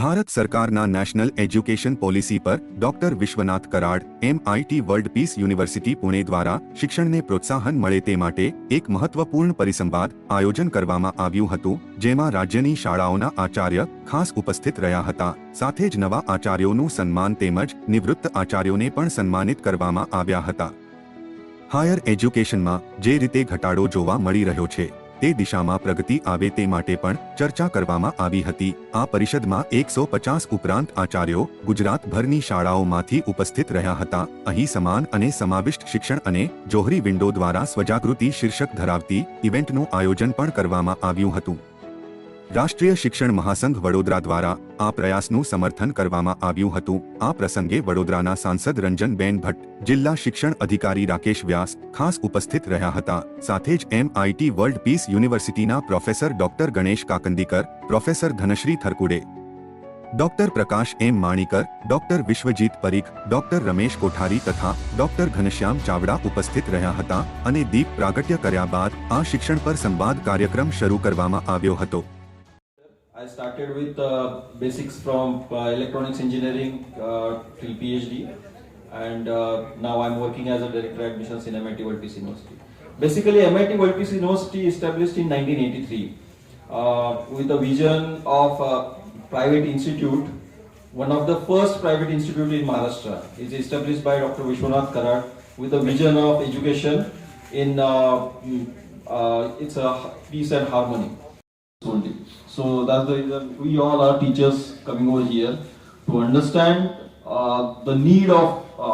ભારત સરકારના national education policy પર doctor Vishwanath Karad MIT world piece university Pune દ્વારા શિક્ષણને પ્રોત્સાહન મળે તે માટે એક મહત્વપૂર્ણ પરિસંવાદ આયોજન કરવામાં આવ્યું હતું, જેમાં રાજ્યની શાળાઓના આચાર્ય ખાસ ઉપસ્થિત રહ્યા હતા. સાથે જ નવા આચાર્યોનું સન્માન તેમજ નિવૃત્ત આચાર્યોને પણ સન્માનિત કરવામાં આવ્યા હતા. હાયર એજ્યુકેશનમાં જે રીતે ઘટાડો જોવા મળી રહ્યો છે તે દિશામાં પ્રગતિ આવે તે માટે પણ ચર્ચા કરવામાં આવી હતી. આ પરિષદમાં 150 ઉપરાંત આચાર્યો ગુજરાતભરની શાળાઓમાંથી ઉપસ્થિત રહ્યા હતા. અહીં સમાન અને સમાવિષ્ટ શિક્ષણ અને જોહરી વિન્ડો દ્વારા સ્વજાગૃતિ શીર્ષક ધરાવતી ઇવેન્ટનું આયોજન પણ કરવામાં આવ્યું હતું. રાષ્ટ્રીય શિક્ષણ મહાસંઘ વડોદરા દ્વારા આ પ્રયાસનું સમર્થન કરવામાં આવ્યું હતું. આ પ્રસંગે વડોદરાના સાંસદ રંજનબેન ભટ્ટ, જિલ્લા શિક્ષણ અધિકારી રાકેશ વ્યાસ ખાસ ઉપસ્થિત રહ્યા હતા. સાથે જ MIT વર્લ્ડ પીસ યુનિવર્સિટીના professor doctor Ganesh Kakandikar, professor Dhanashree Tharkude, doctor Prakash M Manikar, doctor Vishwajeet Parikh, doctor Ramesh Kothari તથા ડોક્ટર ઘનશ્યામ ચાવડા ઉપસ્થિત રહ્યા હતા અને દીપ પ્રાગટ્ય કર્યા બાદ આ શિક્ષણ પર સંવાદ કાર્યક્રમ શરૂ કરવામાં આવ્યો હતો. I started with basics from electronics engineering till PhD, and now I'm working as a director admissions in MIT World Peace University. Basically, MIT World Peace University established in 1983 with a vision of private institute. One of the first private institute in Maharashtra is established by Dr. Vishwanath Karad with a vision of education in it's a peace and harmony only. So that's the reason we all are teachers coming over here to understand the need of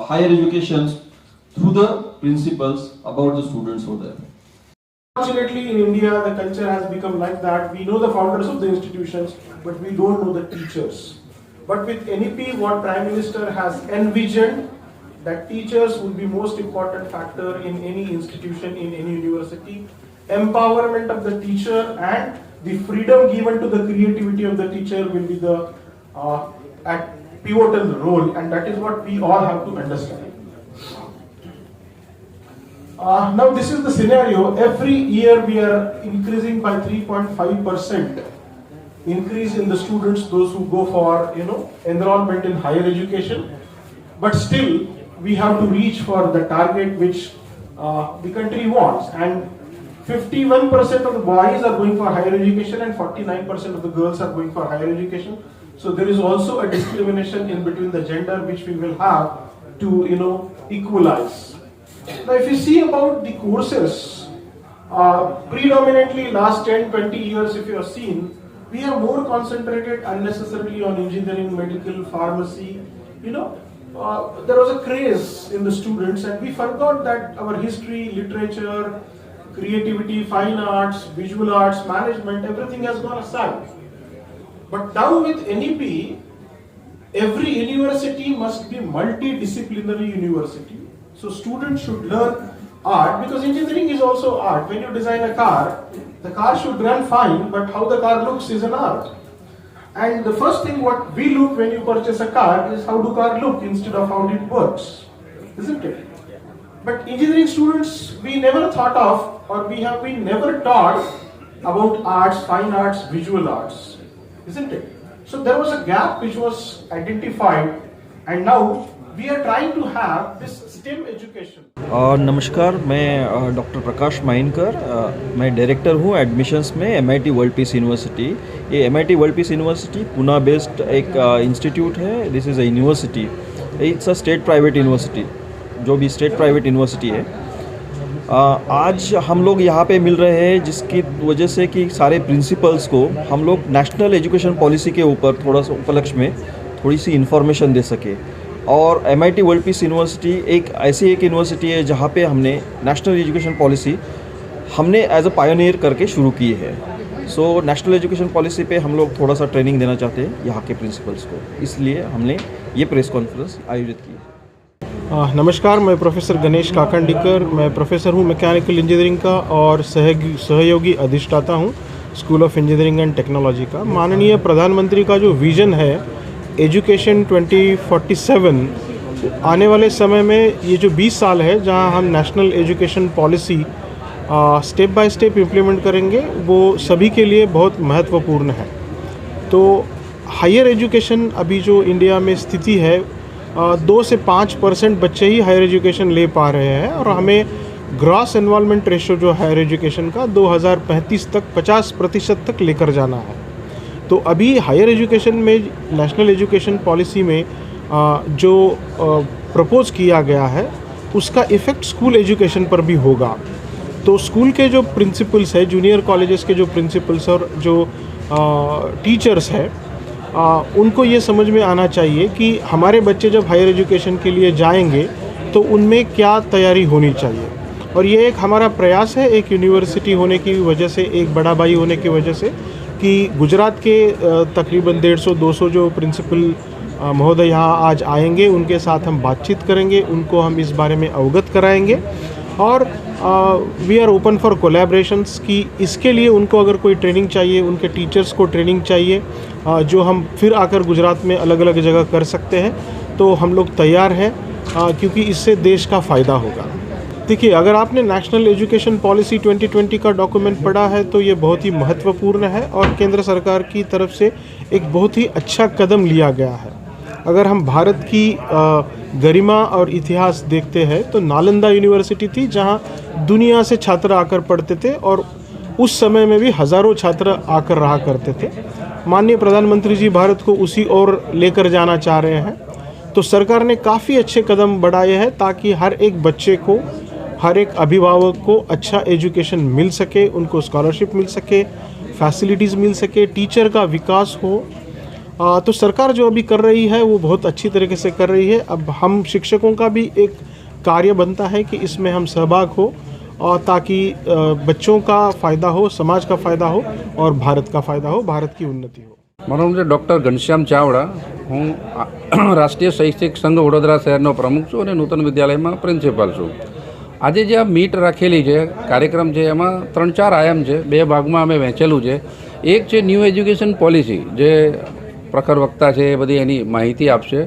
higher education through the principles about the students over there. Unfortunately, in India, the culture has become like that. We know the founders of the institutions, but we don't know the teachers. But with NEP, what Prime Minister has envisioned, that teachers will be most important factor in any institution, in any university. Empowerment of the teacher and the freedom given to the creativity of the teacher will be the pivotal role, and that is what we all have to understand. Now this is the scenario. Every year we are increasing by 3.5% increase in the students, those who go for enrollment in higher education, but still we have to reach for the target which the country wants, and 51% of the boys are going for higher education and 49% of the girls are going for higher education. So there is also a discrimination in between the gender which we will have to equalize. Now if you see about the courses, predominantly last 10-20 years if you have seen, we are more concentrated unnecessarily on engineering, medical, pharmacy. There was a craze in the students and we forgot that our history, literature, creativity, fine arts, visual arts, management, everything has gone aside. But now with NEP, every university must be multidisciplinary university. So students should learn art, because engineering is also art. When you design a car, the car should run fine, but how the car looks is an art. And the first thing what we look when you purchase a car is how do car look instead of how it works, isn't it? But engineering students, we never thought of, or we have been never taught about arts, fine arts, visual arts, isn't it? So there was a gap which was identified, and now we are trying to have this STEM education. नमस्कार, मैं doctor प्रकाश माइनकर, मैं director हूँ admissions में MIT world peace university. ये MIT world peace university Pune based एक institute है. This is a university. It's a state private university, जो भी स्टेट प्राइवेट यूनिवर्सिटी है. आज हम लोग यहाँ पे मिल रहे हैं जिसकी वजह से कि सारे प्रिंसिपल्स को हम लोग नेशनल एजुकेशन पॉलिसी के ऊपर थोड़ा सा उपलक्ष्य में थोड़ी सी इन्फॉर्मेशन दे सके. और MIT वर्ल्ड पीस यूनिवर्सिटी एक ऐसी एक यूनिवर्सिटी है जहाँ पे हमने नेशनल एजुकेशन पॉलिसी हमने एज अ पायोनियर करके शुरू की है. सो नेशनल एजुकेशन पॉलिसी पे हम लोग थोड़ा सा ट्रेनिंग देना चाहते हैं यहाँ के प्रिंसिपल्स को, इसलिए हमने ये प्रेस कॉन्फ्रेंस आयोजित की है. नमस्कार, मैं प्रोफेसर गणेश काकंडीकर, मैं प्रोफेसर हूँ मैकेनिकल इंजीनियरिंग का और सहयोगी अधिष्ठाता हूँ school of engineering and technology का. माननीय प्रधानमंत्री का जो विज़न है एजुकेशन 2047, आने वाले समय में ये जो 20 साल है जहाँ हम national education policy step by step implement करेंगे, वो सभी के लिए बहुत महत्वपूर्ण है. तो हायर एजुकेशन अभी जो इंडिया में स्थिति है 2 से 5% बच्चे ही हायर एजुकेशन ले पा रहे हैं और हमें ग्रॉस एनरोलमेंट रेशो जो हायर एजुकेशन का 2035 तक 50% तक लेकर जाना है। तो अभी हायर एजुकेशन में नेशनल एजुकेशन पॉलिसी में जो प्रपोज किया गया है उसका इफ़ेक्ट स्कूल एजुकेशन पर भी होगा। तो स्कूल के जो प्रिंसिपल्स है, जूनियर कॉलेजेस के जो प्रिंसिपल्स और जो टीचर्स है उनको ये समझ में आना चाहिए कि हमारे बच्चे जब हायर एजुकेशन के लिए जाएंगे तो उनमें क्या तैयारी होनी चाहिए। और ये एक हमारा प्रयास है, एक यूनिवर्सिटी होने की वजह से, एक बड़ा भाई होने की वजह से, कि गुजरात के तकरीबन 150-200 जो प्रिंसिपल महोदय यहाँ आज आएंगे उनके साथ हम बातचीत करेंगे, उनको हम इस बारे में अवगत कराएंगे और we are open for collaborations कि इसके लिए उनको अगर कोई ट्रेनिंग चाहिए, उनके टीचर्स को ट्रेनिंग चाहिए जो हम फिर आकर गुजरात में अलग अलग जगह कर सकते हैं, तो हम लोग तैयार हैं क्योंकि इससे देश का फ़ायदा होगा। देखिए, अगर आपने नेशनल एजुकेशन पॉलिसी 2020 का डॉक्यूमेंट पढ़ा है तो ये बहुत ही महत्वपूर्ण है और केंद्र सरकार की तरफ से एक बहुत ही अच्छा कदम लिया गया है। अगर हम भारत की गरिमा और इतिहास देखते हैं तो नालंदा यूनिवर्सिटी थी जहां दुनिया से छात्र आकर पढ़ते थे और उस समय में भी हज़ारों छात्र आकर रहा करते थे। माननीय प्रधानमंत्री जी भारत को उसी ओर लेकर जाना चाह रहे हैं, तो सरकार ने काफ़ी अच्छे कदम बढ़ाए हैं ताकि हर एक बच्चे को, हर एक अभिभावक को अच्छा एजुकेशन मिल सके, उनको स्कॉलरशिप मिल सके, फैसिलिटीज़ मिल सके, टीचर का विकास हो। तो सरकार जो अभी कर रही है वो बहुत अच्छी तरीके से कर रही है। अब हम शिक्षकों का भी एक कार्य बनता है कि इसमें हम सहभाग हो और ताकि बच्चों का फ़ायदा हो, समाज का फ़ायदा हो और भारत का फ़ायदा हो, भारत की उन्नति हो। મારું નામ છે ડૉક્ટર ઘનશ્યામ ચાવડા। હું રાષ્ટ્રીય શૈક્ષિક સંઘ વડોદરા શહેરનો પ્રમુખ છું અને નૂતન વિદ્યાલયમાં પ્રિન્સિપાલ છું। આજે જે આ મીટ રાખેલી છે, કાર્યક્રમ છે, એમાં 3-4 આયામ છે, 2 ભાગમાં અમે વહેંચેલું છે। એક છે ન્યૂ એજ્યુકેશન પોલિસી, જે પ્રખર વક્તા છે એ બધી એની માહિતી આપશે,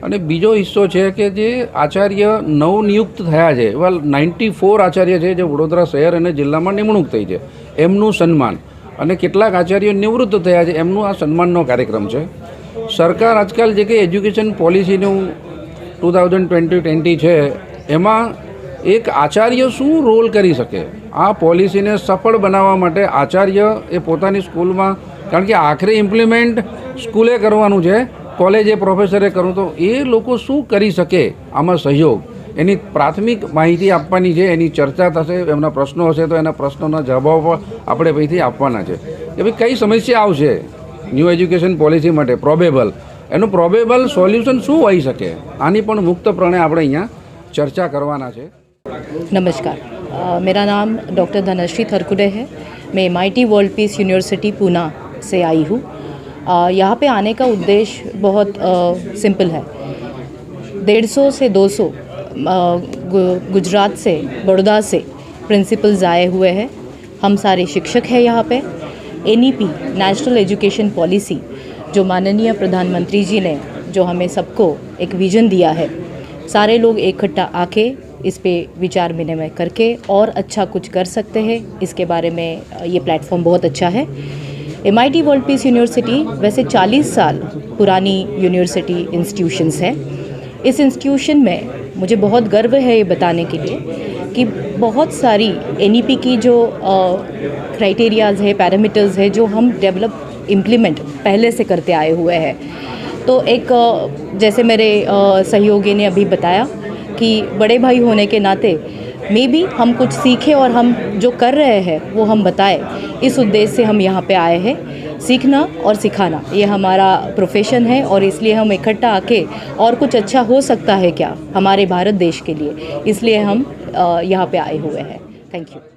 અને બીજો હિસ્સો છે કે જે આચાર્ય નવનિયુક્ત થયા છે, એવા 94 આચાર્ય છે જે વડોદરા શહેર અને જિલ્લામાં નિમણૂક થઈ છે, એમનું સન્માન, અને કેટલાક આચાર્યો નિવૃત્ત થયા છે એમનું આ સન્માનનો કાર્યક્રમ છે। સરકાર આજકાલ જે કે એજ્યુકેશન પોલિસીનું 2020 છે એમાં એક આચાર્ય શું રોલ કરી શકે, આ પોલિસીને સફળ બનાવવા માટે આચાર્ય એ પોતાની સ્કૂલમાં, કારણ કે આખરે ઇમ્પ્લિમેન્ટ સ્કૂલે કરવાનું છે, કોલેજે પ્રોફેસરે કરવું, તો એ લોકો શું કરી શકે આમાં સહયોગ, એની પ્રાથમિક માહિતી આપવાની છે, એની ચર્ચા થશે, એમના પ્રશ્નો હશે તો એના પ્રશ્નોના જવાબો આપણે અહીંથી આપવાના છે કે ભાઈ કઈ સમસ્યા આવશે ન્યૂ એજ્યુકેશન પોલિસી માટે, પ્રોબેબલ, એનું પ્રોબેબલ સોલ્યુશન શું હોઈ શકે, આની પણ મુક્તપણે આપણે અહીંયા ચર્ચા કરવાના છે। नमस्कार, मेरा नाम डॉक्टर धनश्री थरकुडे है। मैं MIT world peace university Poona से आई हूँ। यहाँ पे आने का उद्देश्य बहुत सिंपल है। 150 से 200 गुजरात से, बड़ौदा से प्रिंसिपल्स आए हुए हैं। हम सारे शिक्षक हैं यहाँ पे। NEP नेशनल एजुकेशन पॉलिसी जो माननीय प्रधानमंत्री जी ने जो हमें सबको एक विज़न दिया है, सारे लोग इकट्ठा आके इस पे विचार विनिमय करके और अच्छा कुछ कर सकते हैं। इसके बारे में ये प्लेटफॉर्म बहुत अच्छा है। MIT वर्ल्ड पीस यूनिवर्सिटी वैसे 40 साल पुरानी यूनिवर्सिटी इंस्टीट्यूशंस है। इस इंस्टीट्यूशन में मुझे बहुत गर्व है ये बताने के लिए कि बहुत सारी NEP की जो क्राइटेरियाज़ है, पैरामीटर्स है, जो हम डेवलप इम्प्लीमेंट पहले से करते आए हुए हैं। तो एक जैसे मेरे सहयोगी ने अभी बताया कि बड़े भाई होने के नाते मे भी हम कुछ सीखें और हम जो कर रहे हैं वो हम बताएं, इस उद्देश्य से हम यहाँ पे आए हैं। सीखना और सिखाना ये हमारा प्रोफेशन है और इसलिए हम इकट्ठा आके और कुछ अच्छा हो सकता है क्या हमारे भारत देश के लिए, इसलिए हम यहाँ पे आए हुए हैं। Thank you.